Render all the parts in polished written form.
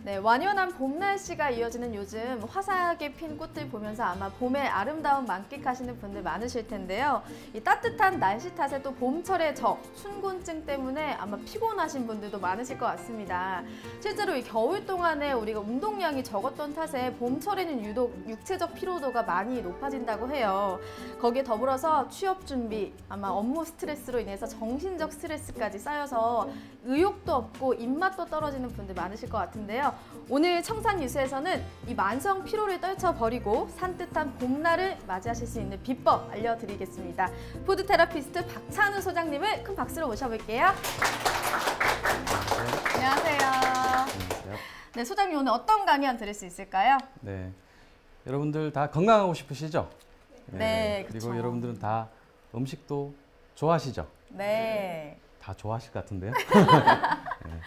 네, 완연한 봄 날씨가 이어지는 요즘 화사하게 핀 꽃들 보면서 아마 봄의 아름다움 만끽하시는 분들 많으실 텐데요. 이 따뜻한 날씨 탓에 또 봄철의 적, 춘곤증 때문에 아마 피곤하신 분들도 많으실 것 같습니다. 실제로 이 겨울 동안에 우리가 운동량이 적었던 탓에 봄철에는 유독 육체적 피로도가 많이 높아진다고 해요. 거기에 더불어서 취업 준비, 아마 업무 스트레스로 인해서 정신적 스트레스까지 쌓여서 의욕도 없고 입맛도 떨어지는 분들 많으실 것 같은데요. 오늘 청산유수에서는 이 만성 피로를 떨쳐버리고 산뜻한 봄날을 맞이하실 수 있는 비법 알려드리겠습니다. 푸드 테라피스트 박찬우 소장님을 큰 박수로 모셔볼게요. 안녕하세요. 안녕하세요. 네, 소장님 오늘 어떤 강연 들을 수 있을까요? 네, 여러분들 다 건강하고 싶으시죠? 네, 그리고 그쵸. 여러분들은 다 음식도 좋아하시죠? 네. 다 좋아하실 것 같은데요. 네.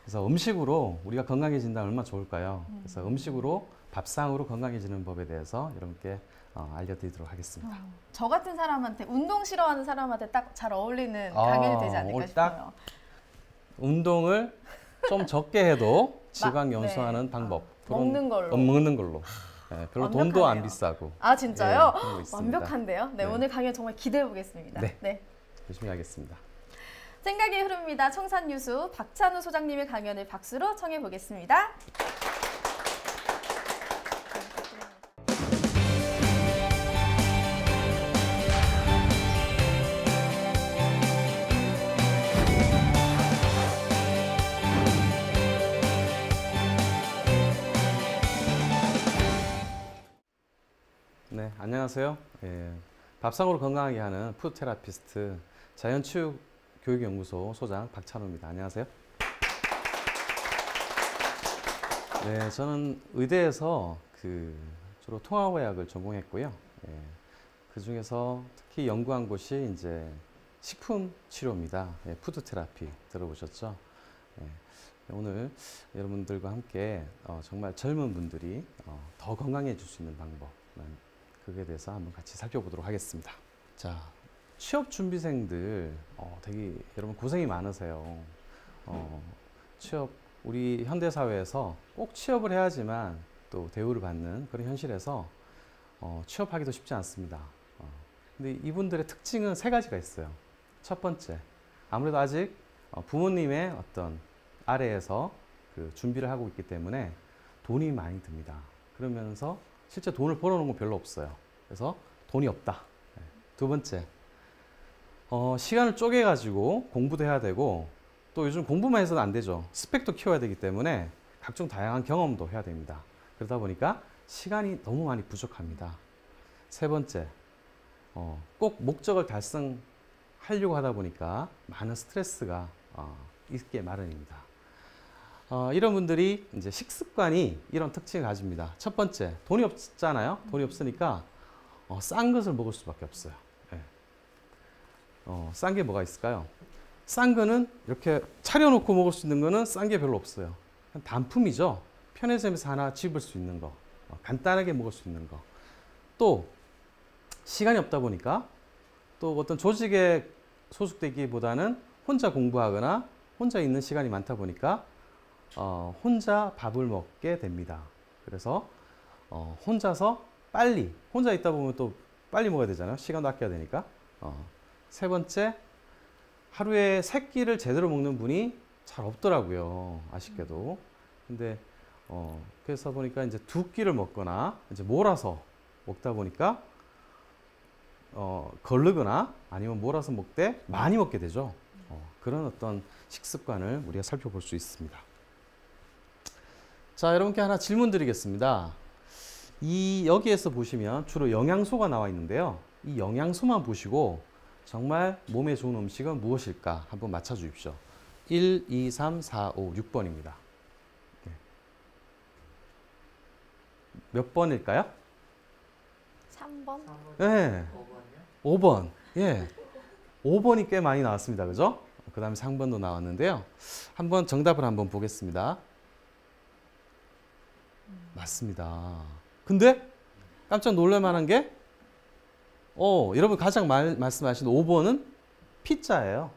그래서 음식으로 우리가 건강해진다면 얼마나 좋을까요? 그래서 음식으로 밥상으로 건강해지는 법에 대해서 여러분께 알려드리도록 하겠습니다. 저 같은 사람한테, 운동 싫어하는 사람한테 딱 잘 어울리는 강연이 되지 않을까 오늘 싶어요. 딱 운동을 좀 적게 해도 지방 연소하는 네. 방법. 먹는 걸로. 먹는 걸로. 네, 별로 돈도 안 비싸고. 아, 진짜요? 네, 그런 거 있습니다. 완벽한데요? 네, 네. 오늘 강연 정말 기대해 보겠습니다. 네. 열심히 하겠습니다. 생각이 흐릅니다. 청산유수 박찬우 소장님의 강연을 박수로 청해 보겠습니다. 네, 안녕하세요. 밥상으로 건강하게 하는 푸드 테라피스트 자연치유교육연구소 소장 박찬우입니다. 안녕하세요. 네, 저는 의대에서 주로 통합의학을 전공했고요. 그 중에서 특히 연구한 곳이 이제 식품 치료입니다. 푸드 테라피 들어보셨죠? 오늘 여러분들과 함께 정말 젊은 분들이 더 건강해질 수 있는 방법, 그에 대해서 한번 같이 살펴보도록 하겠습니다. 자, 취업 준비생들 되게 여러분 고생이 많으세요. 취업, 우리 현대 사회에서 꼭 취업을 해야지만 또 대우를 받는 그런 현실에서 취업하기도 쉽지 않습니다. 근데 이분들의 특징은 세 가지가 있어요. 첫 번째, 아무래도 아직 부모님의 어떤 아래에서 준비를 하고 있기 때문에 돈이 많이 듭니다. 그러면서 실제 돈을 벌어놓은 건 별로 없어요. 그래서 돈이 없다. 두 번째, 시간을 쪼개가지고 공부도 해야 되고 또 요즘 공부만 해서는 안 되죠. 스펙도 키워야 되기 때문에 각종 다양한 경험도 해야 됩니다. 그러다 보니까 시간이 너무 많이 부족합니다. 세 번째, 꼭 목적을 달성하려고 하다 보니까 많은 스트레스가 있게 마련입니다. 이런 분들이 이제 식습관이 이런 특징을 가집니다. 첫 번째, 돈이 없잖아요. 돈이 없으니까 싼 것을 먹을 수밖에 없어요. 싼 게 뭐가 있을까요? 싼 거는 이렇게 차려놓고 먹을 수 있는 거는 싼 게 별로 없어요. 단품이죠. 편의점에서 하나 집을 수 있는 거, 간단하게 먹을 수 있는 거. 또 시간이 없다 보니까 또 어떤 조직에 소속되기보다는 혼자 공부하거나 혼자 있는 시간이 많다 보니까 혼자 밥을 먹게 됩니다. 그래서 혼자서 빨리, 혼자 있다 보면 또 빨리 먹어야 되잖아요. 시간도 아껴야 되니까. 세 번째, 하루에 세 끼를 제대로 먹는 분이 잘 없더라고요. 아쉽게도. 근데 그래서 보니까 이제 두 끼를 먹거나 이제 몰아서 먹다 보니까 거르거나 아니면 몰아서 먹되 많이 먹게 되죠. 그런 어떤 식습관을 우리가 살펴볼 수 있습니다. 자, 여러분께 하나 질문 드리겠습니다. 여기에서 보시면 주로 영양소가 나와 있는데요. 이 영양소만 보시고 정말 몸에 좋은 음식은 무엇일까 한번 맞춰 주십시오. 1, 2, 3, 4, 5, 6번입니다. 몇 번일까요? 3번? 네. 5번. 예. 5번이 꽤 많이 나왔습니다. 그죠? 그 다음에 3번도 나왔는데요. 한번 정답을 한번 보겠습니다. 맞습니다. 근데 깜짝 놀랄 만한 게 여러분 가장 말씀하신 5번은 피자예요.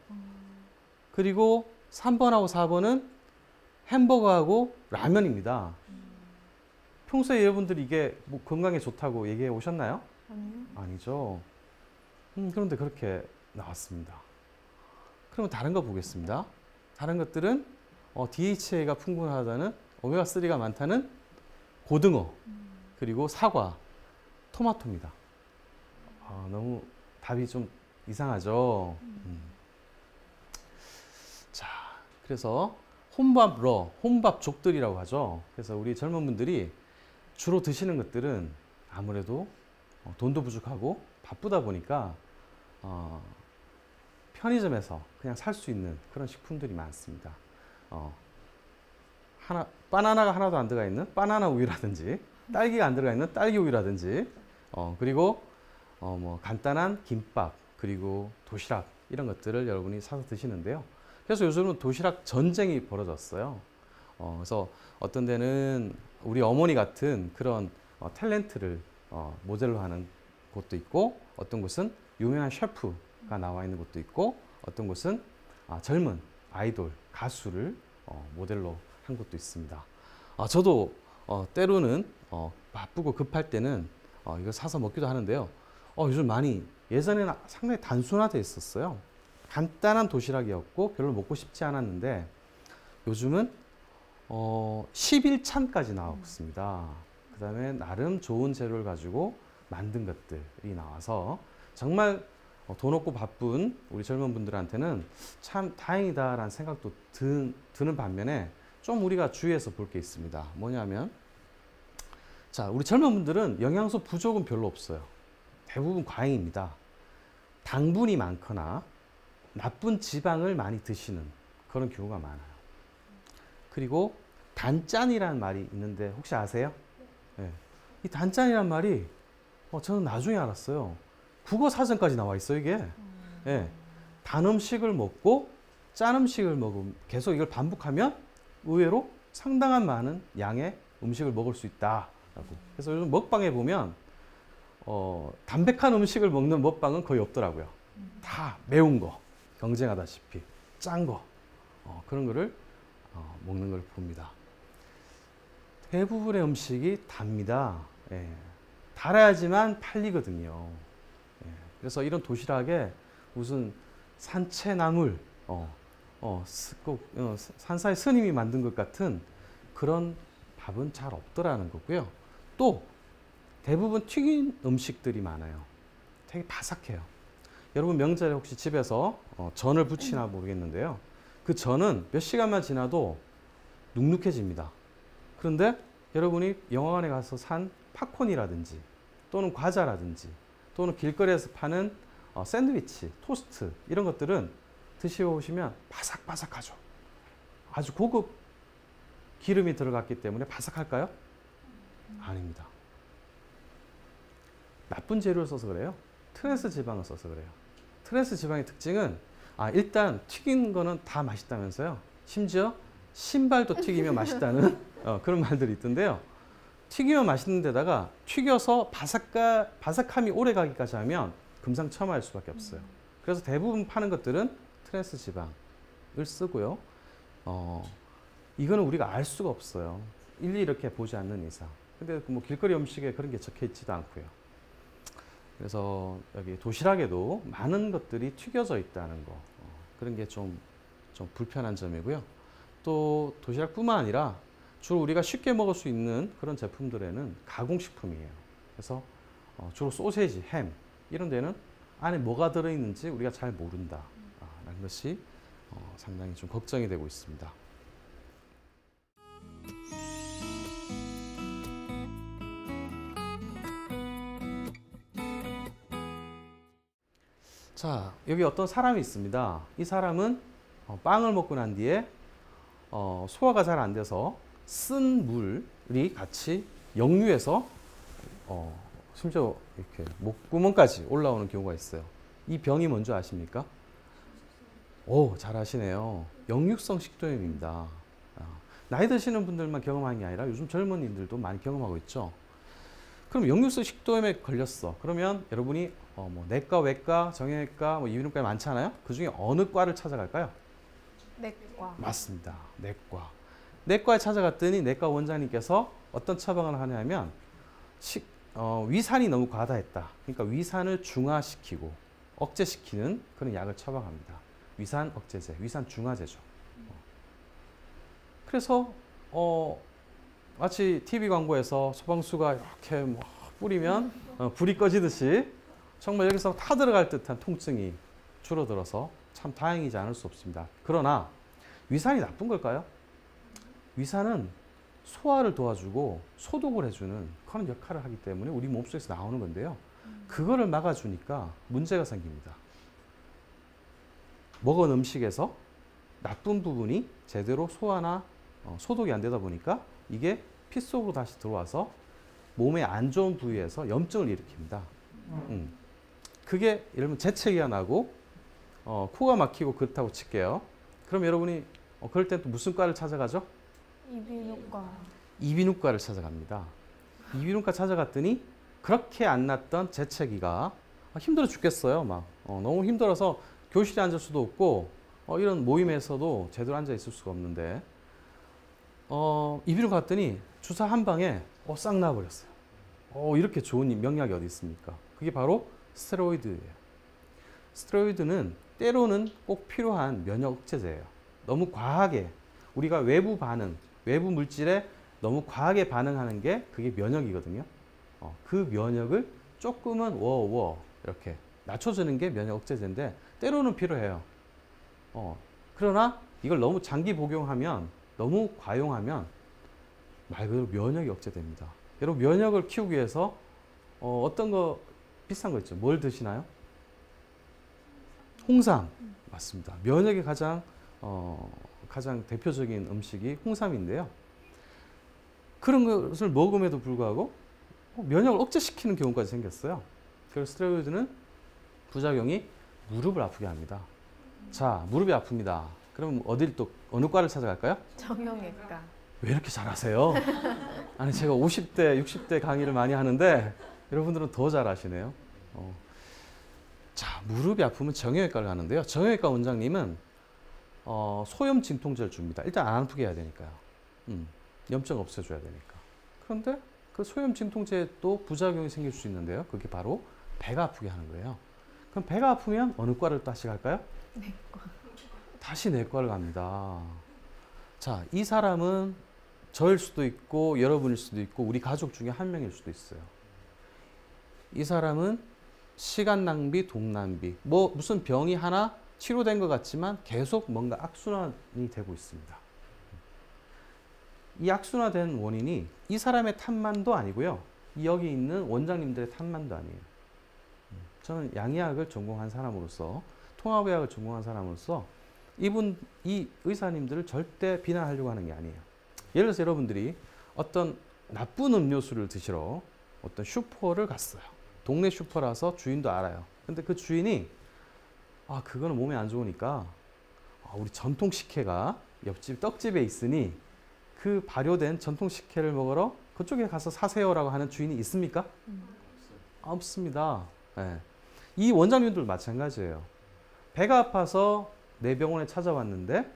그리고 3번하고 4번은 햄버거하고 라면입니다. 평소에 여러분들이 이게 뭐 건강에 좋다고 얘기해 오셨나요? 아니요. 아니죠. 그런데 그렇게 나왔습니다. 그러면 다른 거 보겠습니다. 다른 것들은 DHA가 풍부하다는 오메가3가 많다는 고등어, 그리고 사과, 토마토입니다. 너무 답이 좀 이상하죠. 자, 그래서 혼밥족들이라고 하죠. 그래서 우리 젊은 분들이 주로 드시는 것들은 아무래도 돈도 부족하고 바쁘다 보니까 편의점에서 그냥 살 수 있는 그런 식품들이 많습니다. 바나나가 하나도 안 들어가 있는 바나나 우유라든지, 딸기가 안 들어가 있는 딸기 우유라든지, 그리고 뭐 간단한 김밥, 그리고 도시락 이런 것들을 여러분이 사서 드시는데요. 그래서 요즘은 도시락 전쟁이 벌어졌어요. 그래서 어떤 데는 우리 어머니 같은 그런 탤런트를 모델로 하는 곳도 있고, 어떤 곳은 유명한 셰프가 나와 있는 곳도 있고, 어떤 곳은 젊은 아이돌, 가수를 모델로 한 곳도 있습니다. 저도 때로는 바쁘고 급할 때는 이거 사서 먹기도 하는데요. 요즘 많이, 예전에는 상당히 단순화되어 있었어요. 간단한 도시락이었고 별로 먹고 싶지 않았는데 요즘은 11찬까지 나오고 있습니다. 그 다음에 나름 좋은 재료를 가지고 만든 것들이 나와서 정말 돈 없고 바쁜 우리 젊은 분들한테는 참 다행이다라는 생각도 드는 반면에 좀 우리가 주의해서 볼 게 있습니다. 뭐냐면, 자, 우리 젊은 분들은 영양소 부족은 별로 없어요. 대부분 과잉입니다. 당분이 많거나 나쁜 지방을 많이 드시는 그런 경우가 많아요. 그리고 단짠이라는 말이 있는데 혹시 아세요? 네. 이 단짠이라는 말이 저는 나중에 알았어요. 국어 사전까지 나와 있어요, 이게. 네. 단 음식을 먹고 짠 음식을 먹으면 계속 이걸 반복하면 의외로 상당한 많은 양의 음식을 먹을 수 있다라고. 그래서 요즘 먹방에 보면 담백한 음식을 먹는 먹방은 거의 없더라고요. 다 매운 거, 경쟁하다시피 짠 거, 그런 거를 먹는 걸 봅니다. 대부분의 음식이 답니다. 예. 달아야지만 팔리거든요. 예. 그래서 이런 도시락에 무슨 산채나물, 산사의 스님이 만든 것 같은 그런 밥은 잘 없더라는 거고요. 또 대부분 튀긴 음식들이 많아요. 되게 바삭해요. 여러분 명절에 혹시 집에서 전을 부치나 모르겠는데요. 그 전은 몇 시간만 지나도 눅눅해집니다. 그런데 여러분이 영화관에 가서 산 팝콘이라든지 또는 과자라든지 또는 길거리에서 파는 샌드위치, 토스트 이런 것들은 드셔보시면 바삭바삭하죠. 아주 고급 기름이 들어갔기 때문에 바삭할까요? 아닙니다. 나쁜 재료를 써서 그래요. 트랜스 지방을 써서 그래요. 트랜스 지방의 특징은 일단 튀긴 거는 다 맛있다면서요. 심지어 신발도 튀기면 맛있다는 그런 말들이 있던데요. 튀기면 맛있는 데다가 튀겨서 바삭함이 오래 가기까지 하면 금상첨화일 수밖에 없어요. 그래서 대부분 파는 것들은 트랜스 지방을 쓰고요. 이거는 우리가 알 수가 없어요. 일일이 이렇게 보지 않는 이상. 근데 뭐 길거리 음식에 그런 게 적혀 있지도 않고요. 그래서 여기 도시락에도 많은 것들이 튀겨져 있다는 거, 그런 게 좀 불편한 점이고요. 또 도시락뿐만 아니라 주로 우리가 쉽게 먹을 수 있는 그런 제품들에는 가공식품이에요. 그래서 주로 소세지, 햄 이런 데는 안에 뭐가 들어있는지 우리가 잘 모른다라는 것이 상당히 좀 걱정이 되고 있습니다. 자, 여기 어떤 사람이 있습니다. 이 사람은 빵을 먹고 난 뒤에 소화가 잘 안 돼서 쓴 물이 같이 역류해서 심지어 이렇게 목구멍까지 올라오는 경우가 있어요. 이 병이 뭔지 아십니까? 오, 잘 아시네요. 역류성 식도염입니다. 나이 드시는 분들만 경험하는 게 아니라 요즘 젊은이들도 많이 경험하고 있죠. 그럼 역류성 식도염에 걸렸어. 그러면 여러분이 뭐 내과, 외과, 정형외과, 뭐 이비인후과 많잖아요. 그 중에 어느 과를 찾아갈까요? 내과. 맞습니다. 내과. 내과에 찾아갔더니 내과 원장님께서 어떤 처방을 하냐면 위산이 너무 과다했다. 그러니까 위산을 중화시키고 억제시키는 그런 약을 처방합니다. 위산 억제제, 위산 중화제죠. 그래서 마치 TV 광고에서 소방수가 이렇게 뭐 뿌리면 불이 꺼지듯이 정말 여기서 타 들어갈 듯한 통증이 줄어들어서 참 다행이지 않을 수 없습니다. 그러나 위산이 나쁜 걸까요? 위산은 소화를 도와주고 소독을 해주는 그런 역할을 하기 때문에 우리 몸속에서 나오는 건데요. 그거를 막아주니까 문제가 생깁니다. 먹은 음식에서 나쁜 부분이 제대로 소화나 소독이 안 되다 보니까 이게 피 속으로 다시 들어와서 몸에 안 좋은 부위에서 염증을 일으킵니다. 그게 예를 들면 재채기가 나고 코가 막히고 그렇다고 칠게요. 그럼 여러분이 그럴 땐 또 무슨 과를 찾아가죠? 이비인후과. 이비인후과를 찾아갑니다. 이비인후과 찾아갔더니 그렇게 안 났던 재채기가 힘들어 죽겠어요. 막 너무 힘들어서 교실에 앉을 수도 없고 이런 모임에서도 제대로 앉아 있을 수가 없는데 이비인후과 갔더니 주사 한 방에 싹 나와버렸어요. 이렇게 좋은 명약이 어디 있습니까? 그게 바로 스테로이드예요. 스테로이드는 때로는 꼭 필요한 면역 억제제예요. 너무 과하게 우리가 외부 반응, 외부 물질에 너무 과하게 반응하는 게 그게 면역이거든요. 그 면역을 조금은 이렇게 낮춰주는 게 면역 억제제인데 때로는 필요해요. 그러나 이걸 너무 장기 복용하면 너무 과용하면 말 그대로 면역이 억제됩니다. 여러분 면역을 키우기 위해서 어떤 거 비싼 거 있죠? 뭘 드시나요? 홍삼. 맞습니다. 면역의 가장 대표적인 음식이 홍삼인데요. 그런 것을 먹음에도 불구하고 면역을 억제시키는 경우까지 생겼어요. 그래서 스테로이드는 부작용이 무릎을 아프게 합니다. 자, 무릎이 아픕니다. 그럼 어느 과를 찾아갈까요? 정형외과. 왜 이렇게 잘하세요? 아니 제가 50대, 60대 강의를 많이 하는데 여러분들은 더 잘하시네요. 자, 무릎이 아프면 정형외과를 가는데요. 정형외과 원장님은 소염 진통제를 줍니다. 일단 안 아프게 해야 되니까요. 염증 없애줘야 되니까. 그런데 그 소염 진통제에 또 부작용이 생길 수 있는데요. 그게 바로 배가 아프게 하는 거예요. 그럼 배가 아프면 어느 과를 다시 갈까요? 내과. 다시 내과를 갑니다. 자, 이 사람은 저일 수도 있고 여러분일 수도 있고 우리 가족 중에 한 명일 수도 있어요. 이 사람은 시간 낭비, 돈 낭비, 무슨 병이 하나 치료된 것 같지만 계속 뭔가 악순환이 되고 있습니다. 이 악순환된 원인이 이 사람의 탓만도 아니고요. 여기 있는 원장님들의 탓만도 아니에요. 저는 양의학을 전공한 사람으로서 통합의학을 전공한 사람으로서 이 의사님들을 절대 비난하려고 하는 게 아니에요. 예를 들어서 여러분들이 어떤 나쁜 음료수를 드시러 어떤 슈퍼를 갔어요. 동네 슈퍼라서 주인도 알아요. 근데 그 주인이 그거는 몸에 안 좋으니까 우리 전통 식혜가 옆집 떡집에 있으니 그 발효된 전통 식혜를 먹으러 그쪽에 가서 사세요라고 하는 주인이 있습니까? 없습니다. 네. 이 원장님들 마찬가지예요. 배가 아파서 내 병원에 찾아왔는데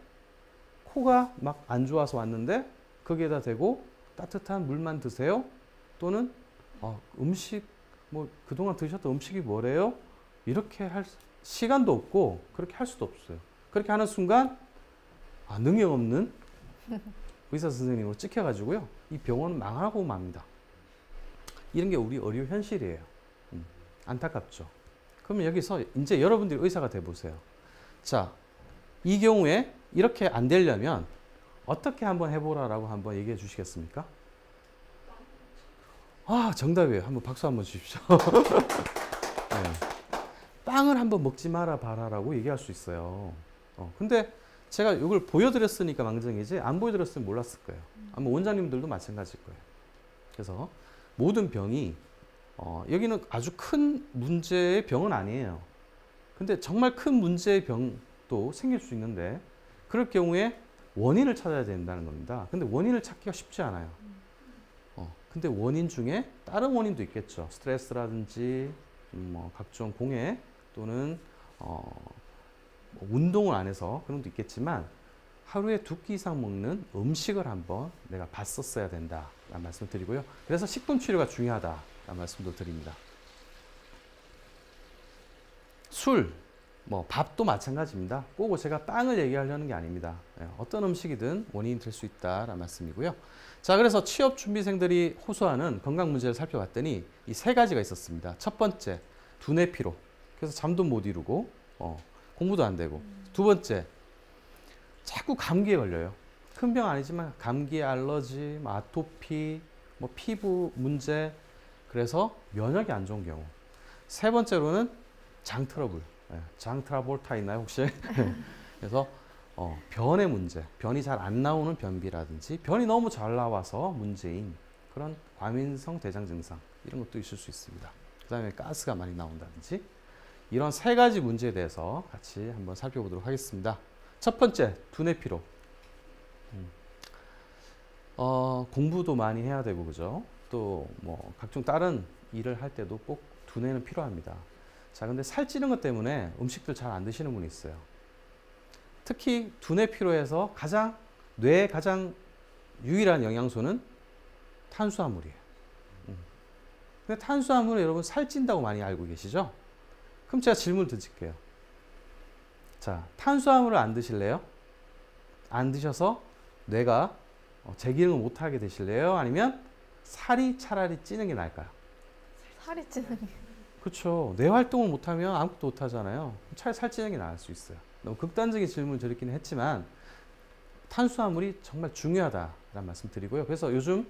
코가 막 안 좋아서 왔는데 거기에다 대고 따뜻한 물만 드세요. 또는 음식 그동안 드셨던 음식이 뭐래요? 이렇게 할 시간도 없고 그렇게 할 수도 없어요. 그렇게 하는 순간 능력 없는 의사 선생님으로 찍혀가지고요. 이 병원은 망하고 맙니다. 이런 게 우리 의료 현실이에요. 안타깝죠. 그러면 여기서 이제 여러분들이 의사가 돼보세요. 자, 이 경우에 이렇게 안 되려면 어떻게 한번 해보라라고 한번 얘기해 주시겠습니까? 정답이에요. 한번 박수 한번 주십시오. 네. 빵을 한번 먹지 마라 봐라라고 얘기할 수 있어요. 근데 제가 이걸 보여드렸으니까 망정이지 안 보여드렸으면 몰랐을 거예요. 아마 원장님들도 마찬가지일 거예요. 그래서 모든 병이 여기는 아주 큰 문제의 병은 아니에요. 근데 정말 큰 문제의 병도 생길 수 있는데 그럴 경우에 원인을 찾아야 된다는 겁니다. 근데 원인을 찾기가 쉽지 않아요. 근데 원인 중에 다른 원인도 있겠죠. 스트레스라든지 각종 공해 또는 운동을 안 해서 그런 것도 있겠지만 하루에 2끼 이상 먹는 음식을 한번 내가 봤었어야 된다라는 말씀을 드리고요. 그래서 식품 치료가 중요하다라는 말씀도 드립니다. 술, 뭐 밥도 마찬가지입니다. 꼭 제가 빵을 얘기하려는 게 아닙니다. 어떤 음식이든 원인이 될 수 있다라는 말씀이고요. 자, 그래서 취업 준비생들이 호소하는 건강 문제를 살펴봤더니 이 3가지가 있었습니다. 첫 번째, 두뇌 피로. 그래서 잠도 못 이루고 공부도 안 되고. 두 번째, 자꾸 감기에 걸려요. 큰 병 아니지만 감기, 알러지, 아토피, 뭐 피부 문제, 그래서 면역이 안 좋은 경우. 세 번째로는 장 트러블. 장 트라볼타 있나요 혹시? 그래서 변의 문제, 변이 잘 안 나오는 변비라든지 변이 너무 잘 나와서 문제인 그런 과민성 대장 증상 이런 것도 있을 수 있습니다. 그 다음에 가스가 많이 나온다든지 이런 3가지 문제에 대해서 같이 한번 살펴보도록 하겠습니다. 첫 번째, 두뇌 피로. 공부도 많이 해야 되고 그죠? 또 뭐 각종 다른 일을 할 때도 꼭 두뇌는 필요합니다. 자, 근데 살찌는 것 때문에 음식들 잘 안 드시는 분이 있어요. 특히 두뇌 피로에서 뇌의 가장 유일한 영양소는 탄수화물이에요. 근데 탄수화물은 여러분 살찐다고 많이 알고 계시죠? 그럼 제가 질문을 드릴게요. 자, 탄수화물을 안 드실래요? 안 드셔서 뇌가 재기능을 못하게 되실래요? 아니면 살이 차라리 찌는 게 나을까요? 살이 찌는 게. 그렇죠. 뇌 활동을 못하면 아무것도 못하잖아요. 차라리 살찌는 게 나을 수 있어요. 너무 극단적인 질문을 드리긴 했지만 탄수화물이 정말 중요하다라는 말씀 드리고요. 그래서 요즘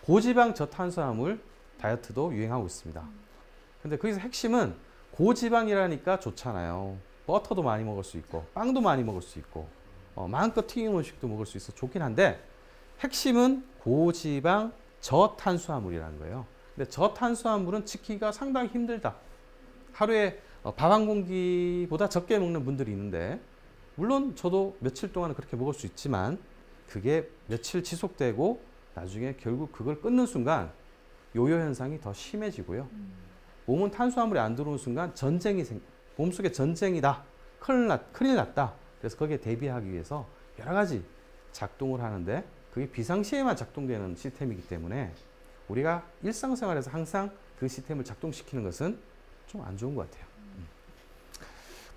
고지방 저탄수화물 다이어트도 유행하고 있습니다. 근데 거기서 핵심은 고지방이라니까 좋잖아요. 버터도 많이 먹을 수 있고 빵도 많이 먹을 수 있고 마음껏 튀김 음식도 먹을 수 있어 좋긴 한데 핵심은 고지방 저탄수화물이라는 거예요. 근데 저탄수화물은 지키기가 상당히 힘들다. 하루에 밥 한 공기보다 적게 먹는 분들이 있는데 물론 저도 며칠 동안 그렇게 먹을 수 있지만 그게 며칠 지속되고 나중에 결국 그걸 끊는 순간 요요 현상이 더 심해지고요. 몸은 탄수화물이 안 들어오는 순간 몸속에 전쟁이다. 큰일 났다. 그래서 거기에 대비하기 위해서 여러 가지 작동을 하는데 그게 비상시에만 작동되는 시스템이기 때문에 우리가 일상생활에서 항상 그 시스템을 작동시키는 것은 좀 안 좋은 것 같아요.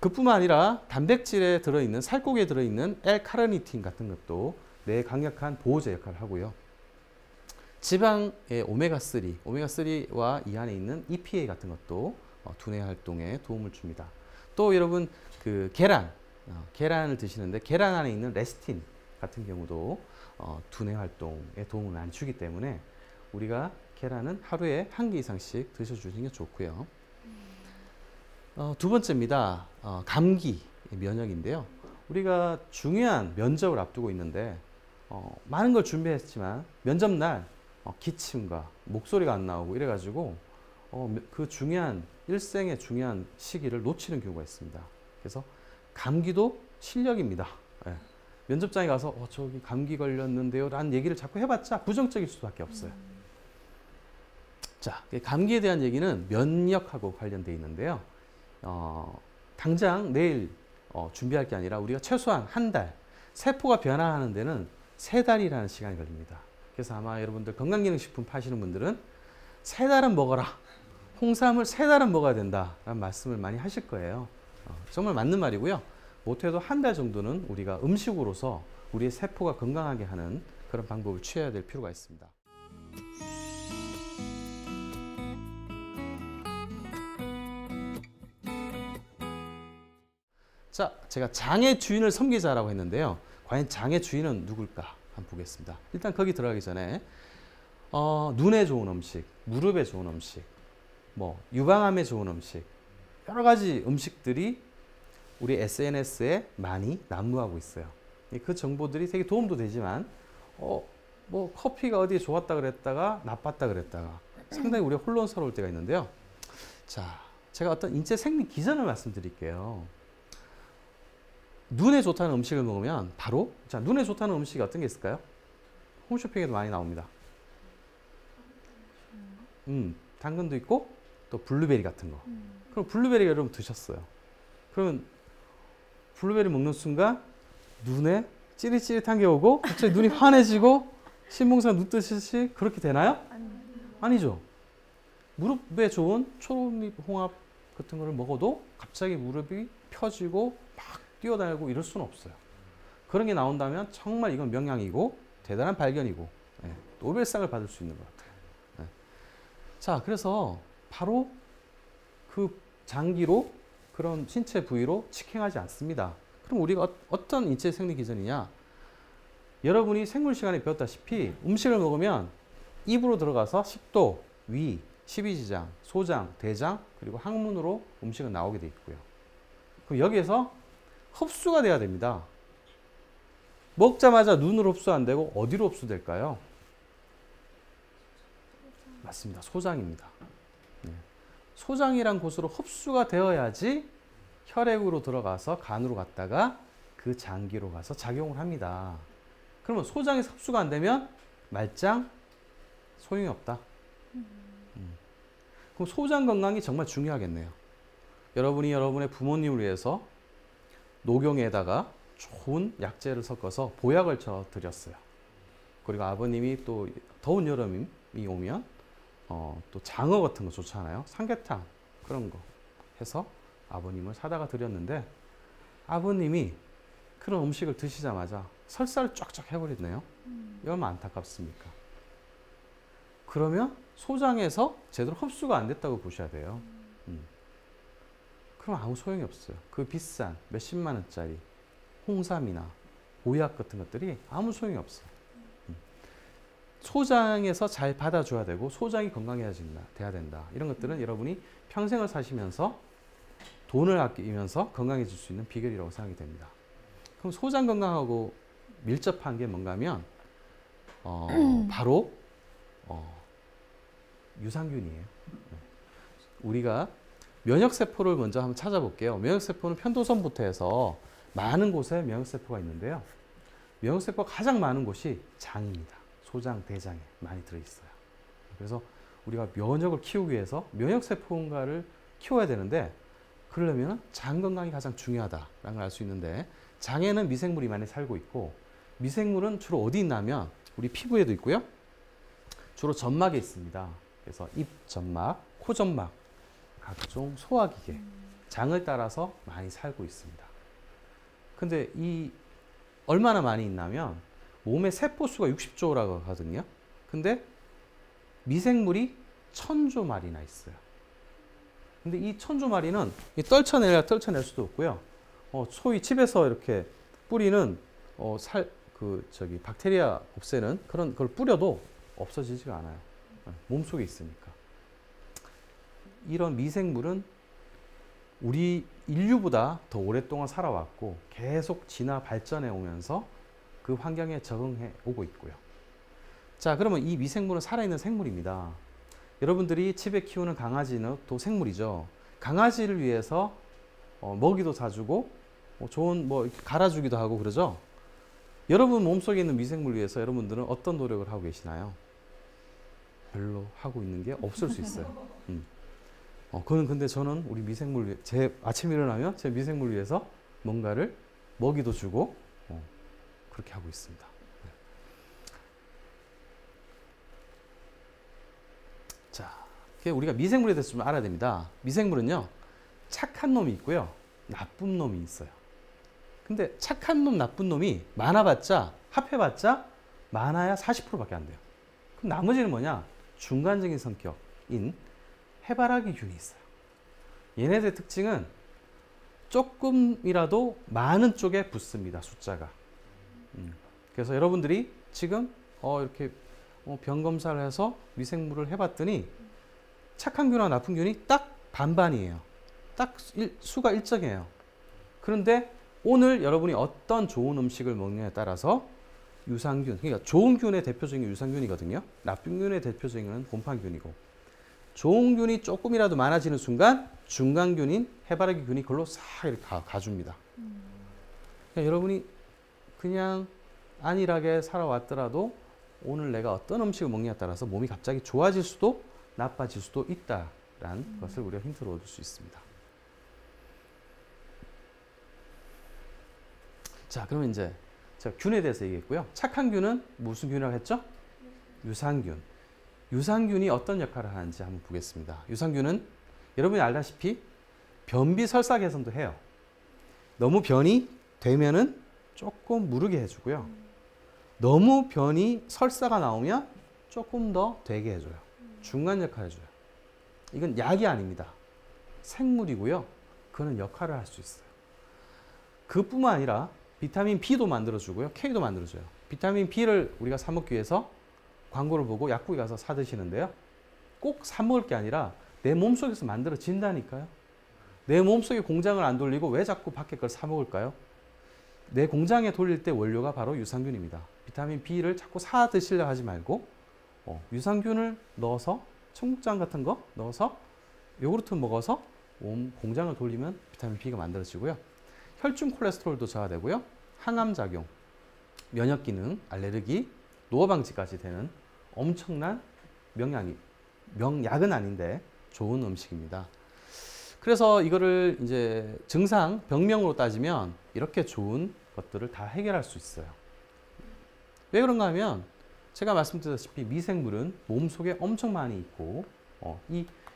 그뿐만 아니라 단백질에 들어있는 살코기에 들어있는 L-카르니틴 같은 것도 뇌에 강력한 보호제 역할을 하고요. 지방의 오메가3와 이 안에 있는 EPA 같은 것도 두뇌 활동에 도움을 줍니다. 또 여러분 그 계란을 드시는데 계란 안에 있는 레스틴 같은 경우도 두뇌 활동에 도움을 많이 주기 때문에 우리가 계란은 하루에 1개 이상씩 드셔주시는 게 좋고요. 두 번째입니다. 감기, 면역인데요. 우리가 중요한 면접을 앞두고 있는데 많은 걸 준비했지만 면접날 기침과 목소리가 안 나오고 이래가지고 그 일생의 중요한 시기를 놓치는 경우가 있습니다. 그래서 감기도 실력입니다. 예. 면접장에 가서 저기 감기 걸렸는데요 라는 얘기를 자꾸 해봤자 부정적일 수밖에 없어요. 자, 감기에 대한 얘기는 면역하고 관련되어 있는데요. 당장 내일 준비할 게 아니라 우리가 최소한 한 달, 세포가 변화하는 데는 3달이라는 시간이 걸립니다. 그래서 아마 여러분들 건강기능식품 파시는 분들은 3달은 먹어라. 홍삼을 3달은 먹어야 된다라는 말씀을 많이 하실 거예요. 정말 맞는 말이고요. 못해도 한 달 정도는 우리가 음식으로서 우리의 세포가 건강하게 하는 그런 방법을 취해야 될 필요가 있습니다. 자, 제가 장의 주인을 섬기자라고 했는데요. 과연 장의 주인은 누굴까 한번 보겠습니다. 일단 거기 들어가기 전에 눈에 좋은 음식, 무릎에 좋은 음식, 유방암에 좋은 음식 여러 가지 음식들이 우리 SNS에 많이 난무하고 있어요. 그 정보들이 되게 도움도 되지만 커피가 어디에 좋았다 그랬다가 나빴다 그랬다가 상당히 우리가 혼란스러울 때가 있는데요. 자, 제가 어떤 인체 생리 기전을 말씀드릴게요. 눈에 좋다는 음식을 먹으면 바로 눈에 좋다는 음식이 어떤 게 있을까요? 홈쇼핑에도 많이 나옵니다. 당근도 있고 또 블루베리 같은 거. 그럼 블루베리 여러분 드셨어요. 그러면 블루베리 먹는 순간 눈에 찌릿찌릿한 게 오고 갑자기 눈이 환해지고 신봉사 눈 뜨듯이 그렇게 되나요? 아니죠. 무릎에 좋은 초록잎 홍합 같은 거를 먹어도 갑자기 무릎이 펴지고 막 뛰어다니고 이럴 수는 없어요. 그런 게 나온다면 정말 이건 명약이고 대단한 발견이고 예, 노벨상을 받을 수 있는 것 같아요. 예. 자, 그래서 바로 그 장기로 그런 신체 부위로 직행하지 않습니다. 그럼 우리가 어떤 인체 생리 기전이냐? 여러분이 생물 시간에 배웠다시피 음식을 먹으면 입으로 들어가서 식도, 위, 십이지장, 소장, 대장 그리고 항문으로 음식은 나오게 돼 있고요. 그럼 여기에서 흡수가 돼야 됩니다. 먹자마자 눈으로 흡수 안 되고 어디로 흡수될까요? 맞습니다. 소장입니다. 네. 소장이란 곳으로 흡수가 되어야지 혈액으로 들어가서 간으로 갔다가 그 장기로 가서 작용을 합니다. 그러면 소장에서 흡수가 안 되면 말짱 소용이 없다. 그럼 소장 건강이 정말 중요하겠네요. 여러분이 여러분의 부모님을 위해서 녹용에다가 좋은 약재를 섞어서 보약을 쳐 드렸어요. 그리고 아버님이 또 더운 여름이 오면 또 장어 같은 거 좋잖아요. 삼계탕 그런 거 해서 아버님을 사다가 드렸는데 아버님이 그런 음식을 드시자마자 설사를 쫙쫙 해버렸네요. 얼마나 안타깝습니까? 그러면 소장에서 제대로 흡수가 안 됐다고 보셔야 돼요. 그럼 아무 소용이 없어요. 그 비싼 몇십만 원짜리 홍삼이나 보약 같은 것들이 아무 소용이 없어요. 소장에서 잘 받아줘야 되고 소장이 건강해야 돼야 된다. 이런 것들은 여러분이 평생을 사시면서 돈을 아끼면서 건강해질 수 있는 비결이라고 생각이 됩니다. 그럼 소장 건강하고 밀접한 게 뭔가 하면 바로 유산균이에요. 우리가 면역세포를 먼저 한번 찾아볼게요. 면역세포는 편도선부터 해서 많은 곳에 면역세포가 있는데요. 면역세포가 가장 많은 곳이 장입니다. 소장, 대장에 많이 들어있어요. 그래서 우리가 면역을 키우기 위해서 면역세포인가를 키워야 되는데 그러려면 장 건강이 가장 중요하다라는 걸 알 수 있는데 장에는 미생물이 많이 살고 있고 미생물은 주로 어디 있냐면 우리 피부에도 있고요. 주로 점막에 있습니다. 그래서 입 점막, 코 점막, 각종 소화기계, 장을 따라서 많이 살고 있습니다. 근데 이 얼마나 많이 있냐면 몸의 세포수가 60조라고 하거든요. 근데 미생물이 1000조 마리나 있어요. 근데 이 1000조 마리는 떨쳐내야 떨쳐낼 수도 없고요. 소위 집에서 이렇게 뿌리는 박테리아 없애는 그런 걸 뿌려도 없어지지가 않아요. 몸속에 있으니까. 이런 미생물은 우리 인류보다 더 오랫동안 살아왔고 계속 진화 발전해 오면서 그 환경에 적응해 오고 있고요. 자, 그러면 이 미생물은 살아있는 생물입니다. 여러분들이 집에 키우는 강아지는 또 생물이죠. 강아지를 위해서 먹이도 사주고 좋은 갈아주기도 하고 그러죠. 여러분 몸속에 있는 미생물을 위해서 여러분들은 어떤 노력을 하고 계시나요? 별로 하고 있는 게 없을 수 있어요. 그건 근데 저는 우리 미생물 제 아침에 일어나면 제 미생물을 위해서 뭔가를 먹이도 주고 그렇게 하고 있습니다. 자, 우리가 미생물에 대해서 좀 알아야 됩니다. 미생물은요, 착한 놈이 있고요, 나쁜 놈이 있어요. 근데 착한 놈, 나쁜 놈이 많아봤자, 합해봤자 많아야 40%밖에 안 돼요. 그럼 나머지는 뭐냐? 중간적인 성격인 해바라기 균이 있어요. 얘네들의 특징은 조금이라도 많은 쪽에 붙습니다. 숫자가. 그래서 여러분들이 지금 이렇게 병 검사를 해서 미생물을 해봤더니 착한 균과 나쁜 균이 딱 반반이에요. 딱 수가 일정해요. 그런데 오늘 여러분이 어떤 좋은 음식을 먹느냐에 따라서 유산균, 그러니까 좋은 균의 대표적인 유산균이거든요. 나쁜 균의 대표적인 건 곰팡균이고, 좋은 균이 조금이라도 많아지는 순간 중간균인 해바라기 균이 그걸로 싹 이렇게 가줍니다. 그러니까 여러분이 그냥 안일하게 살아왔더라도 오늘 내가 어떤 음식을 먹느냐에 따라서 몸이 갑자기 좋아질 수도 나빠질 수도 있다라는 것을 우리가 힌트로 얻을 수 있습니다. 자, 그러면 이제 자, 균에 대해서 얘기했고요. 착한 균은 무슨 균이라고 했죠? 유산균. 유산균이 어떤 역할을 하는지 한번 보겠습니다. 유산균은 여러분이 알다시피 변비 설사 개선도 해요. 너무 변이 되면은 조금 무르게 해주고요. 너무 변이 설사가 나오면 조금 더 되게 해줘요. 중간 역할을 해줘요. 이건 약이 아닙니다. 생물이고요. 그거는 역할을 할 수 있어요. 그뿐만 아니라 비타민 B도 만들어주고요. K도 만들어줘요. 비타민 B를 우리가 사 먹기 위해서 광고를 보고 약국에 가서 사 드시는데요. 꼭 사 먹을 게 아니라 내 몸속에서 만들어진다니까요. 내 몸속에 공장을 안 돌리고 왜 자꾸 밖에 걸 사 먹을까요? 내 공장에 돌릴 때 원료가 바로 유산균입니다. 비타민 B를 자꾸 사 드시려 하지 말고 유산균을 넣어서 청국장 같은 거 넣어서 요구르트 먹어서 몸 공장을 돌리면 비타민 B가 만들어지고요. 혈중 콜레스테롤도 저하되고요. 항암 작용, 면역 기능, 알레르기, 노화 방지까지 되는 엄청난 명약은 아닌데 좋은 음식입니다. 그래서 이거를 이제 증상, 병명으로 따지면 이렇게 좋은 것들을 다 해결할 수 있어요. 왜 그런가 하면 제가 말씀드렸다시피 미생물은 몸속에 엄청 많이 있고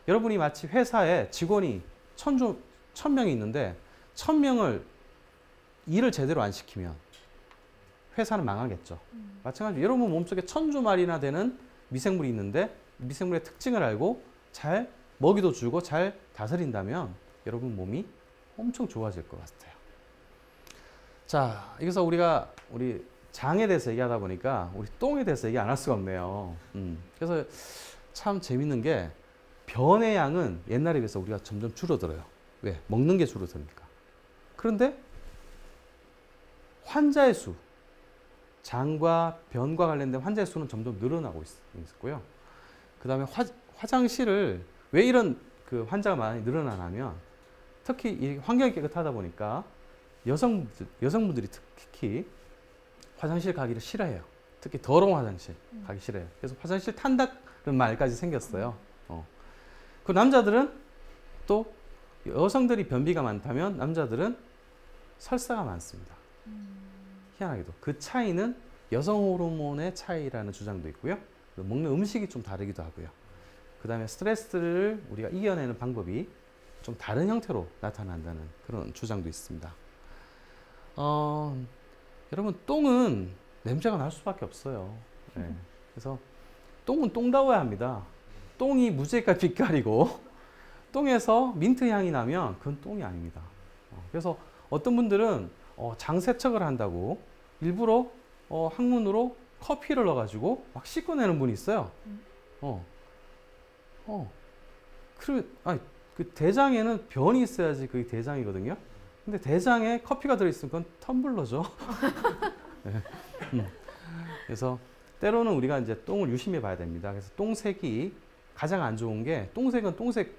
여러분이 마치 회사에 직원이 1000명이 있는데 1000명을 일을 제대로 안 시키면 회사는 망하겠죠. 마찬가지로 여러분 몸속에 1000주말이나 되는 미생물이 있는데 미생물의 특징을 알고 잘 먹이도 주고 잘 다스린다면 여러분 몸이 엄청 좋아질 것 같아요. 자, 여기서 우리 장에 대해서 얘기하다 보니까 우리 똥에 대해서 얘기 안 할 수가 없네요. 그래서 참 재밌는 게 변의 양은 옛날에 비해서 우리가 점점 줄어들어요. 왜? 먹는 게 줄어드니까. 그런데 환자의 수, 장과 변과 관련된 환자의 수는 점점 늘어나고 있고요. 그 다음에 화장실을 왜 이런 그 환자가 많이 늘어나냐면 특히 이 환경이 깨끗하다 보니까 여성분들이 특히 화장실 가기를 싫어해요. 특히 더러운 화장실 가기 싫어해요. 그래서 화장실 탄다는 말까지 생겼어요. 그 남자들은 또 여성들이 변비가 많다면 남자들은 설사가 많습니다. 희한하게도 그 차이는 여성 호르몬의 차이라는 주장도 있고요. 먹는 음식이 좀 다르기도 하고요. 그 다음에 스트레스를 우리가 이겨내는 방법이 좀 다른 형태로 나타난다는 그런 주장도 있습니다. 여러분 똥은 냄새가 날 수밖에 없어요. 네. 그래서 똥은 똥다워야 합니다. 똥이 무지개깔 빛깔이고 똥에서 민트 향이 나면 그건 똥이 아닙니다. 그래서 어떤 분들은 장세척을 한다고 일부러 항문으로 커피를 넣어가지고 막 씻어내는 분이 있어요. 그 대장에는 변이 있어야지 그게 대장이거든요. 근데 대장에 커피가 들어있으면 그건 텀블러죠. 네. 그래서 때로는 우리가 이제 똥을 유심히 봐야 됩니다. 그래서 똥색이 가장 안 좋은 게 똥색은 똥색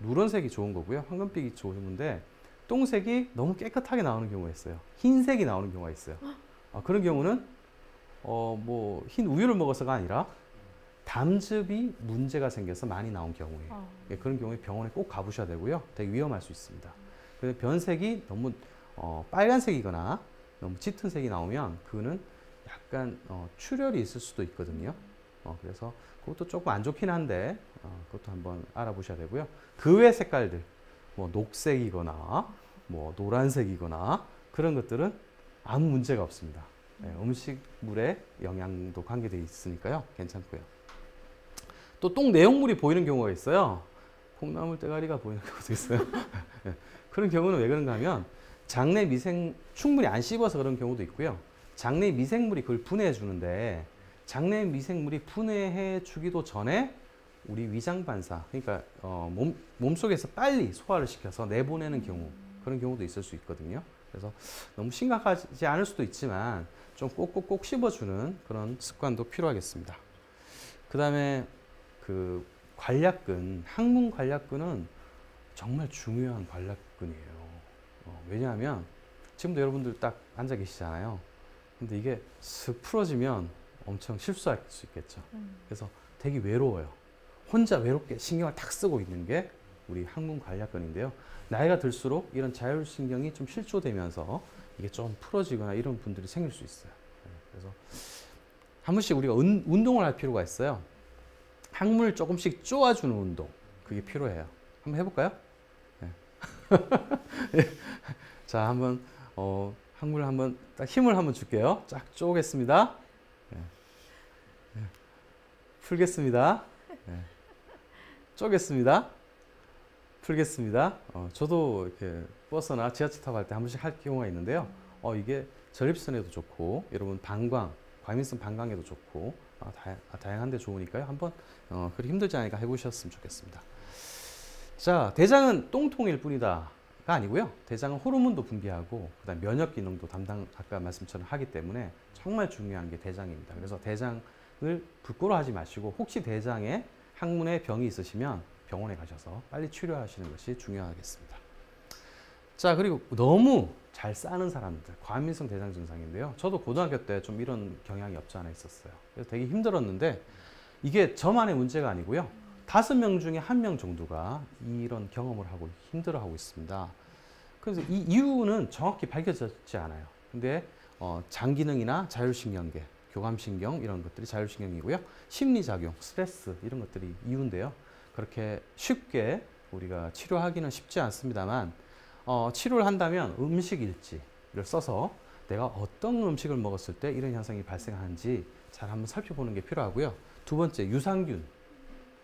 누런색이 좋은 거고요. 황금빛이 좋은 건데 똥색이 너무 깨끗하게 나오는 경우가 있어요. 흰색이 나오는 경우가 있어요. 그런 경우는 뭐 흰 우유를 먹어서가 아니라 담즙이 문제가 생겨서 많이 나온 경우예요. 그런 경우에 병원에 꼭 가보셔야 되고요. 되게 위험할 수 있습니다. 그런데 변색이 너무 빨간색이거나 너무 짙은 색이 나오면 그거는 약간 출혈이 있을 수도 있거든요. 그래서 그것도 조금 안 좋긴 한데 그것도 한번 알아보셔야 되고요. 그 외 색깔들 뭐 녹색이거나 뭐 노란색이거나 그런 것들은 아무 문제가 없습니다. 네, 음식물의 영양도 관계되어 있으니까요. 괜찮고요. 또 똥 내용물이 보이는 경우가 있어요. 콩나물 대가리가 보이는 경우도 있어요. 네, 그런 경우는 왜 그런가 하면 장내 충분히 안 씹어서 그런 경우도 있고요. 장내 미생물이 그걸 분해해 주는데 장내 미생물이 분해해 주기도 전에 우리 위장 반사, 그러니까 몸속에서 빨리 소화를 시켜서 내보내는 경우, 그런 경우도 있을 수 있거든요. 그래서 너무 심각하지 않을 수도 있지만 좀 꼭꼭꼭 씹어주는 그런 습관도 필요하겠습니다. 그 다음에 그 관략근, 항문 관략근은 정말 중요한 관략근이에요. 왜냐하면 지금도 여러분들 딱 앉아 계시잖아요. 근데 이게 슥 풀어지면 엄청 실수할 수 있겠죠. 그래서 되게 외로워요. 혼자 외롭게 신경을 탁 쓰고 있는 게 우리 항문 관략근인데요. 나이가 들수록 이런 자율신경이 좀 실조되면서 이게 좀 풀어지거나 이런 분들이 생길 수 있어요. 그래서 한 번씩 우리가 운동을 할 필요가 있어요. 항문을 조금씩 쪼아주는 운동, 그게 필요해요. 한번 해볼까요? 네. 자, 한번 항문을 한번 딱 힘을 한번 줄게요. 쫙 쪼겠습니다. 네. 네. 풀겠습니다. 네. 쪼겠습니다. 풀겠습니다. 저도 이렇게 버스나 지하철 타고 갈 때 한 번씩 할 경우가 있는데요. 이게 전립선에도 좋고, 여러분 방광, 과민성 방광에도 좋고, 다양한 데 좋으니까요. 한번 그리 힘들지 않으니까 해보셨으면 좋겠습니다. 자, 대장은 똥통일 뿐이다가 아니고요. 대장은 호르몬도 분비하고, 그다음 면역 기능도 아까 말씀처럼 하기 때문에 정말 중요한 게 대장입니다. 그래서 대장을 부끄러워하지 마시고, 혹시 대장에 항문에 병이 있으시면 병원에 가셔서 빨리 치료하시는 것이 중요하겠습니다. 자, 그리고 너무 잘 싸는 사람들, 과민성 대장 증상인데요. 저도 고등학교 때 좀 이런 경향이 없지 않아 있었어요. 그래서 되게 힘들었는데, 이게 저만의 문제가 아니고요. 5명 중에 1명 정도가 이런 경험을 하고 힘들어하고 있습니다. 그래서 이 이유는 정확히 밝혀졌지 않아요. 근데 장 기능이나 자율신경계, 교감신경 이런 것들이 자율신경이고요. 심리작용, 스트레스 이런 것들이 이유인데요. 그렇게 쉽게 우리가 치료하기는 쉽지 않습니다만, 치료를 한다면 음식 일지를 써서 내가 어떤 음식을 먹었을 때 이런 현상이 발생하는지 잘 한번 살펴보는 게 필요하고요. 두 번째, 유산균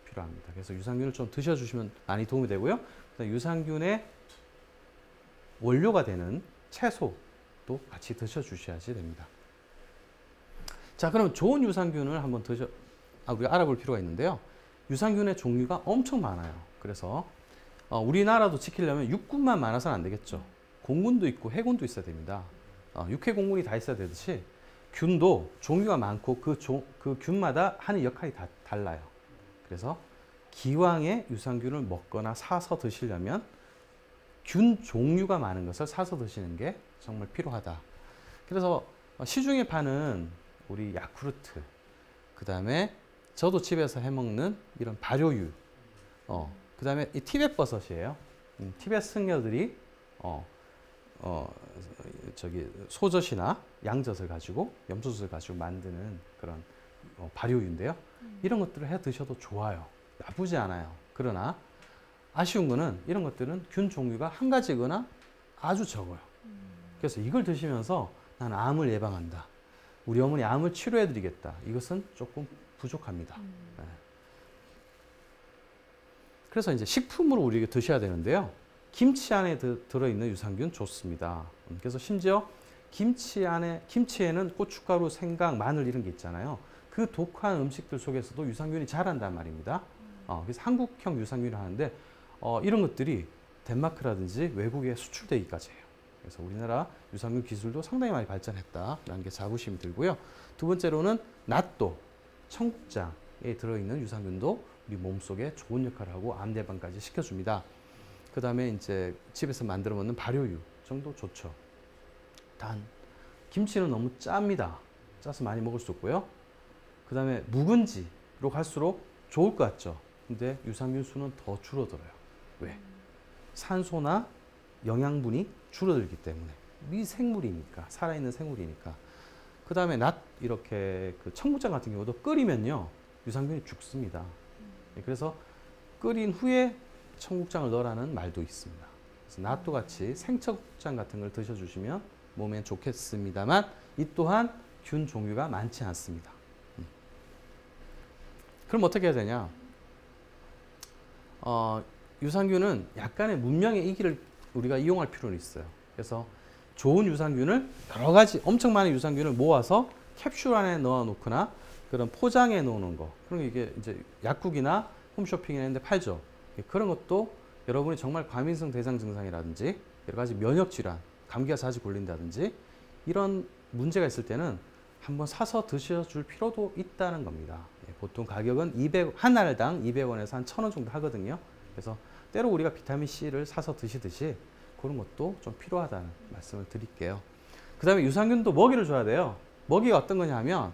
필요합니다. 그래서 유산균을 좀 드셔주시면 많이 도움이 되고요. 유산균의 원료가 되는 채소도 같이 드셔주셔야지 됩니다. 자, 그럼 좋은 유산균을 한번 우리가 알아볼 필요가 있는데요. 유산균의 종류가 엄청 많아요. 그래서 우리나라도 지키려면 육군만 많아서는 안 되겠죠. 공군도 있고 해군도 있어야 됩니다. 육해 공군이 다 있어야 되듯이 균도 종류가 많고 그 균마다 하는 역할이 다 달라요. 그래서 기왕에 유산균을 먹거나 사서 드시려면 균 종류가 많은 것을 사서 드시는 게 정말 필요하다. 그래서 시중에 파는 우리 야쿠르트, 그 다음에 저도 집에서 해먹는 이런 발효유, 그 다음에 이 티벳 버섯이에요. 티벳 승려들이 소젖이나 양젖을 가지고, 염소젖을 가지고 만드는 그런 발효유인데요. 이런 것들을 해 드셔도 좋아요. 나쁘지 않아요. 그러나 아쉬운 거는 이런 것들은 균 종류가 한 가지거나 아주 적어요. 그래서 이걸 드시면서 나는 암을 예방한다, 우리 어머니 암을 치료해 드리겠다, 이것은 조금 부족합니다. 네. 그래서 이제 식품으로 우리가 드셔야 되는데요. 김치 안에 들어있는 유산균 좋습니다. 그래서 심지어 김치에는 고춧가루, 생강, 마늘 이런 게 있잖아요. 그 독한 음식들 속에서도 유산균이 자란단 말입니다. 그래서 한국형 유산균을 하는데 이런 것들이 덴마크라든지 외국에 수출되기까지 해요. 그래서 우리나라 유산균 기술도 상당히 많이 발전했다라는 게 자부심이 들고요. 두 번째로는 낫또, 청국장에 들어있는 유산균도 우리 몸속에 좋은 역할을 하고 암 예방까지 시켜줍니다. 그 다음에 이제 집에서 만들어 먹는 발효유 정도 좋죠. 단 김치는 너무 짭니다. 짜서 많이 먹을 수 없고요. 그 다음에 묵은지로 갈수록 좋을 것 같죠. 근데 유산균 수는 더 줄어들어요. 왜? 산소나 영양분이 줄어들기 때문에. 미생물이니까, 살아있는 생물이니까. 그 다음에 이렇게 그 청국장 같은 경우도 끓이면요, 유산균이 죽습니다. 그래서 끓인 후에 청국장을 넣으라는 말도 있습니다. 그래서 낫도 같이 생청국장 같은 걸 드셔주시면 몸에 좋겠습니다만, 이 또한 균 종류가 많지 않습니다. 그럼 어떻게 해야 되냐? 유산균은 약간의 문명의 이기를 우리가 이용할 필요는 있어요. 그래서 좋은 유산균을 여러 가지 엄청 많은 유산균을 모아서 캡슐 안에 넣어 놓거나 그런 포장해 놓는 거, 그런 게 이게 이제 약국이나 홈쇼핑이나 이런 데 팔죠. 그런 것도 여러분이 정말 과민성 대장 증상이라든지 여러 가지 면역 질환, 감기가 자주 걸린다든지 이런 문제가 있을 때는 한번 사서 드셔줄 필요도 있다는 겁니다. 보통 가격은 한 알당 200원에서 한 1,000원 정도 하거든요. 그래서 때로 우리가 비타민C를 사서 드시듯이 그런 것도 좀 필요하다는 말씀을 드릴게요. 그 다음에 유산균도 먹이를 줘야 돼요. 먹이가 어떤 거냐 하면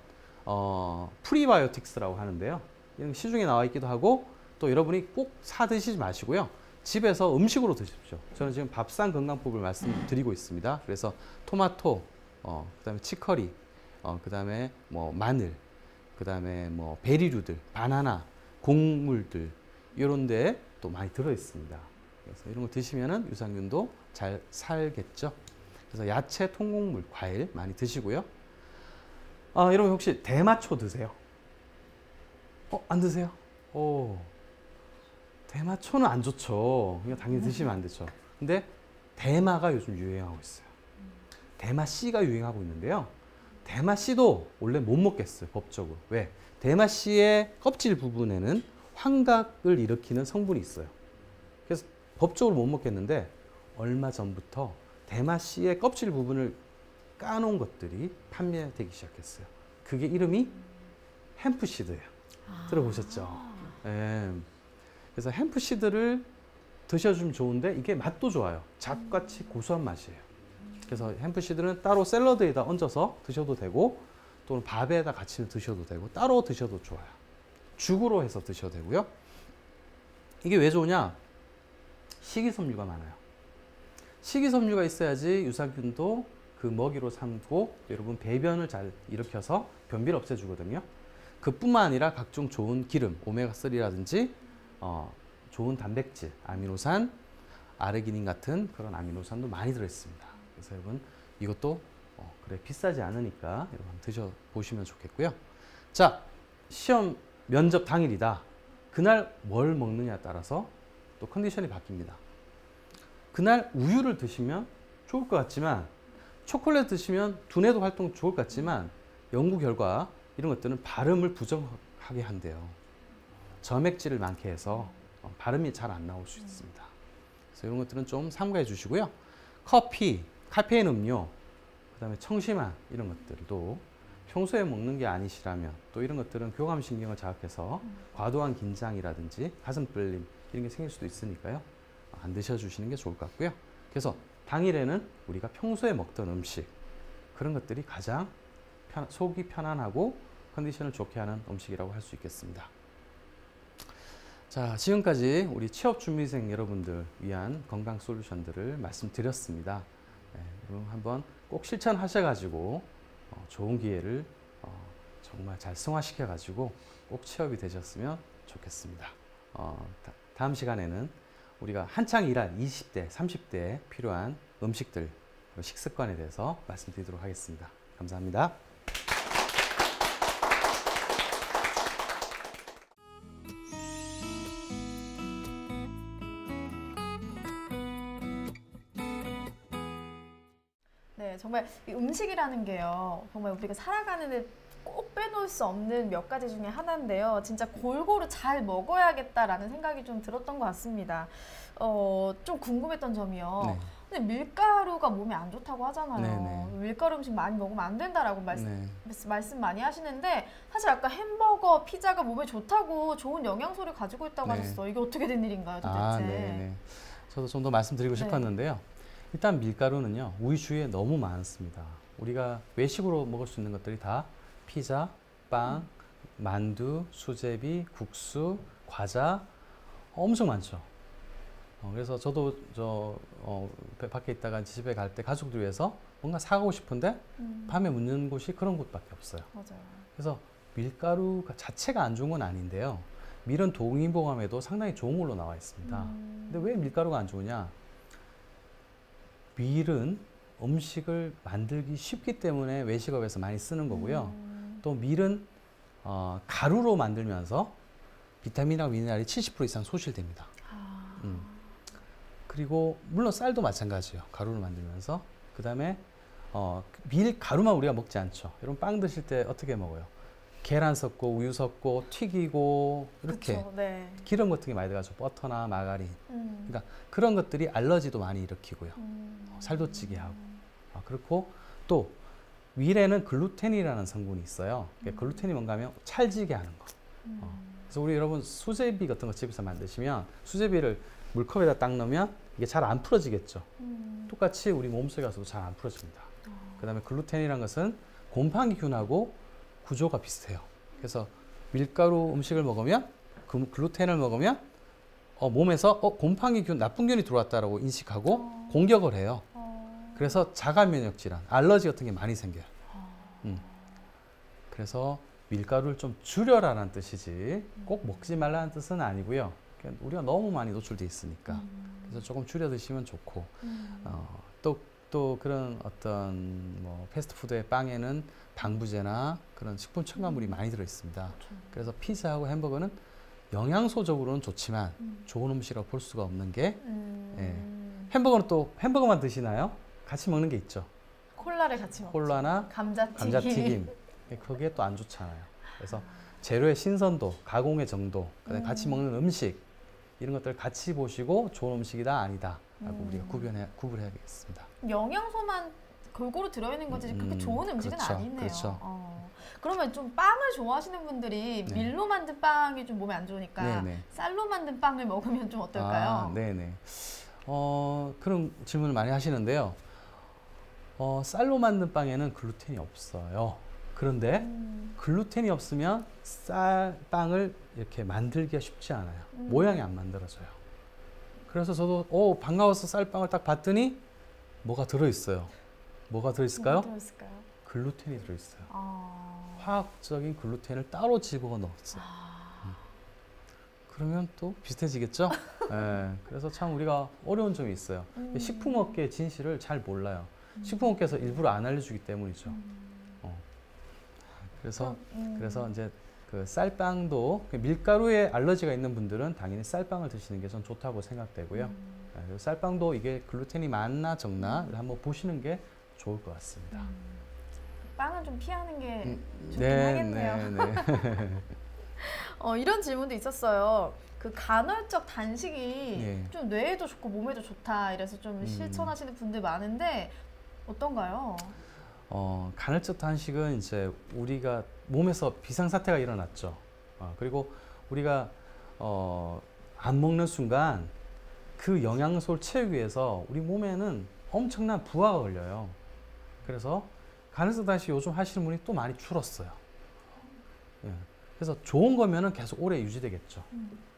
프리바이오틱스라고 하는데요. 이런 시중에 나와 있기도 하고, 또 여러분이 꼭 사 드시지 마시고요. 집에서 음식으로 드십시오. 저는 지금 밥상 건강법을 말씀드리고 있습니다. 그래서 토마토, 그다음에 치커리, 그다음에 뭐 마늘, 그다음에 뭐 베리류들, 바나나, 곡물들 이런 데 또 많이 들어 있습니다. 그래서 이런 거 드시면은 유산균도 잘 살겠죠. 그래서 야채, 통곡물, 과일 많이 드시고요. 여러분 혹시 대마초 드세요? 안 드세요? 대마초는 안 좋죠. 이거 당연히 드시면 안 되죠. 근데 대마가 요즘 유행하고 있어요. 대마 씨가 유행하고 있는데요. 대마 씨도 원래 못 먹겠어요, 법적으로. 왜? 대마 씨의 껍질 부분에는 환각을 일으키는 성분이 있어요. 그래서 법적으로 못 먹겠는데 얼마 전부터 대마 씨의 껍질 부분을 까놓은 것들이 판매되기 시작했어요. 그게 이름이 햄프시드예요. 들어보셨죠? 예. 그래서 햄프시드를 드셔주면 좋은데 이게 맛도 좋아요. 잣같이 고소한 맛이에요. 그래서 햄프시드는 따로 샐러드에다 얹어서 드셔도 되고 또는 밥에다 같이 드셔도 되고 따로 드셔도 좋아요. 죽으로 해서 드셔도 되고요. 이게 왜 좋으냐? 식이섬유가 많아요. 식이섬유가 있어야지 유산균도 그 먹이로 삼고 여러분 배변을 잘 일으켜서 변비를 없애주거든요. 그뿐만 아니라 각종 좋은 기름, 오메가3라든지 좋은 단백질, 아미노산, 아르기닌 같은 그런 아미노산도 많이 들어있습니다. 그래서 여러분 이것도 그래 비싸지 않으니까 여러분 드셔보시면 좋겠고요. 자, 시험 면접 당일이다. 그날 뭘 먹느냐에 따라서 또 컨디션이 바뀝니다. 그날 우유를 드시면 좋을 것 같지만 초콜릿 드시면 두뇌도 활동 좋을 것 같지만 연구 결과 이런 것들은 발음을 부정하게 한대요. 점액질을 많게 해서 발음이 잘 안 나올 수 있습니다. 그래서 이런 것들은 좀 삼가해 주시고요. 커피, 카페인 음료, 그다음에 청심환 이런 것들도 평소에 먹는 게 아니시라면 또 이런 것들은 교감신경을 자극해서 과도한 긴장이라든지 가슴 떨림 이런 게 생길 수도 있으니까요. 안 드셔주시는 게 좋을 것 같고요. 그래서 당일에는 우리가 평소에 먹던 음식 그런 것들이 가장 속이 편안하고 컨디션을 좋게 하는 음식이라고 할 수 있겠습니다. 자, 지금까지 우리 취업준비생 여러분들 위한 건강 솔루션들을 말씀드렸습니다. 네, 여러분 한번 꼭 실천하셔가지고 좋은 기회를 정말 잘 승화시켜가지고 꼭 취업이 되셨으면 좋겠습니다. 다음 시간에는 우리가 한창 일할 20대, 30대에 필요한 음식들, 식습관에 대해서 말씀드리도록 하겠습니다. 감사합니다. 네, 정말 이 음식이라는 게요. 정말 우리가 살아가는 데 꼭 빼놓을 수 없는 몇 가지 중에 하나인데요. 진짜 골고루 잘 먹어야겠다라는 생각이 좀 들었던 것 같습니다. 좀 궁금했던 점이요. 네. 근데 밀가루가 몸에 안 좋다고 하잖아요. 네네. 밀가루 음식 많이 먹으면 안 된다라고 네. 말씀 많이 하시는데 사실 아까 햄버거, 피자가 몸에 좋다고 좋은 영양소를 가지고 있다고 네. 하셨어요. 이게 어떻게 된 일인가요, 도대체? 네네. 저도 좀 더 말씀드리고 네. 싶었는데요. 일단 밀가루는요, 우리 주위에 너무 많습니다. 우리가 외식으로 먹을 수 있는 것들이 다 피자, 빵, 만두, 수제비, 국수, 과자 엄청 많죠. 그래서 저도 밖에 있다가 집에 갈 때 가족들 위해서 뭔가 사가고 싶은데 밤에 문 여는 곳이 그런 곳밖에 없어요. 맞아요. 그래서 밀가루 자체가 안 좋은 건 아닌데요. 밀은 동의보감에도 상당히 좋은 걸로 나와 있습니다. 근데 왜 밀가루가 안 좋으냐? 밀은 음식을 만들기 쉽기 때문에 외식업에서 많이 쓰는 거고요. 또 밀은 가루로 만들면서 비타민하고 미네랄이 70% 이상 소실됩니다. 그리고 물론 쌀도 마찬가지예요. 가루를 만들면서. 그 다음에 밀 가루만 우리가 먹지 않죠. 여러분 빵 드실 때 어떻게 먹어요? 계란 섞고 우유 섞고 튀기고 이렇게 그쵸, 네. 기름 같은 게 많이 들어가죠. 버터나 마가린. 그러니까 그런 것들이 알러지도 많이 일으키고요. 살도 찌게 하고. 그렇고 또 밀에는 글루텐이라는 성분이 있어요. 글루텐이 뭔가 하면 찰지게 하는 거. 그래서 우리 여러분 수제비 같은 거 집에서 만드시면 수제비를 물컵에다 딱 넣으면 이게 잘 안 풀어지겠죠. 똑같이 우리 몸속에 가서도 잘 안 풀어집니다. 그 다음에 글루텐이라는 것은 곰팡이균하고 구조가 비슷해요. 그래서 밀가루 음식을 먹으면 글루텐을 먹으면 몸에서 곰팡이 균, 나쁜 균이 들어왔다라고 인식하고 공격을 해요. 그래서 자가 면역 질환, 알러지 같은 게 많이 생겨요. 그래서 밀가루를 좀 줄여라는 뜻이지 꼭 먹지 말라는 뜻은 아니고요. 우리가 너무 많이 노출돼 있으니까 그래서 조금 줄여 드시면 좋고 또 그런 어떤 뭐 패스트푸드의 빵에는 방부제나 그런 식품 첨가물이 많이 들어 있습니다. 그래서 피자하고 햄버거는 영양소적으로는 좋지만 좋은 음식이라고 볼 수가 없는 게 햄버거는 또 햄버거만 드시나요? 같이 먹는 게 있죠. 콜라를 같이 먹죠. 콜라나 감자튀김. 그게 또 안 좋잖아요. 그래서 재료의 신선도, 가공의 정도, 그다음에 같이 먹는 음식 이런 것들 같이 보시고 좋은 음식이다 아니다 라고 우리가 구분해야 되겠습니다. 영양소만 골고루 들어있는 거지 그렇게 좋은 음식은 그렇죠, 아니네요. 그렇죠. 그러면 좀 빵을 좋아하시는 분들이 밀로 만든 빵이 좀 몸에 안 좋으니까 쌀로 만든 빵을 먹으면 좀 어떨까요? 네네. 그런 질문을 많이 하시는데요. 쌀로 만든 빵에는 글루텐이 없어요. 그런데 글루텐이 없으면 쌀빵을 이렇게 만들기가 쉽지 않아요. 모양이 안 만들어져요. 그래서 저도 반가워서 쌀빵을 딱 봤더니 뭐가 들어있어요. 뭐가 들어있을까요? 글루텐이 들어있어요. 화학적인 글루텐을 따로 집어 넣었어요. 그러면 또 비슷해지겠죠? 네, 그래서 참 우리가 어려운 점이 있어요. 식품업계의 진실을 잘 몰라요. 식품업계에서 일부러 안 알려주기 때문이죠. 그래서 이제 그 쌀빵도 밀가루에 알러지가 있는 분들은 당연히 쌀빵을 드시는 게 전 좋다고 생각되고요. 그래서 쌀빵도 이게 글루텐이 많나 적나 한번 보시는 게 좋을 것 같습니다. 빵은 좀 피하는 게 좋긴 하겠네요. 이런 질문도 있었어요. 그 간헐적 단식이 좀 뇌에도 좋고 몸에도 좋다 이래서 좀 실천하시는 분들 많은데 어떤가요? 간헐적 단식은 이제 우리가 몸에서 비상사태가 일어났죠. 그리고 우리가 안 먹는 순간 그 영양소를 채우기 위해서 우리 몸에는 엄청난 부하가 걸려요. 그래서 간헐적 단식 요즘 하시는 분이 또 많이 줄었어요. 그래서 좋은 거면은 계속 오래 유지되겠죠.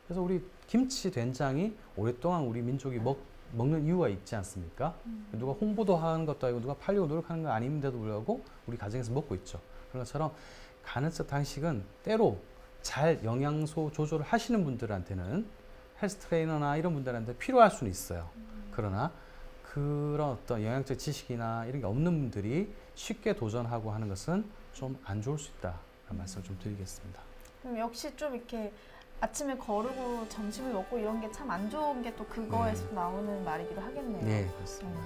그래서 우리 김치, 된장이 오랫동안 우리 민족이 먹는 이유가 있지 않습니까? 누가 홍보도 하는 것도 아니고 누가 팔려고 노력하는 건 아닌데도 불구하고 우리 가정에서 먹고 있죠. 그런 것처럼 간헐적 단식은 때로 잘 영양소 조절을 하시는 분들한테는 헬스 트레이너나 이런 분들한테 필요할 수는 있어요. 그러나 그런 어떤 영양적 지식이나 이런 게 없는 분들이 쉽게 도전하고 하는 것은 좀 안 좋을 수 있다는 말씀을 좀 드리겠습니다. 그럼 역시 좀 이렇게 아침에 거르고 점심을 먹고 이런 게 참 안 좋은 게 또 그거에서 나오는 말이기도 하겠네요. 네, 그렇습니다.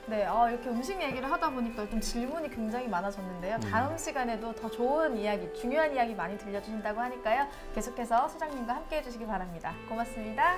네, 이렇게 음식 얘기를 하다 보니까 좀 질문이 굉장히 많아졌는데요. 다음 시간에도 더 좋은 이야기, 중요한 이야기 많이 들려주신다고 하니까요. 계속해서 소장님과 함께 해주시기 바랍니다. 고맙습니다.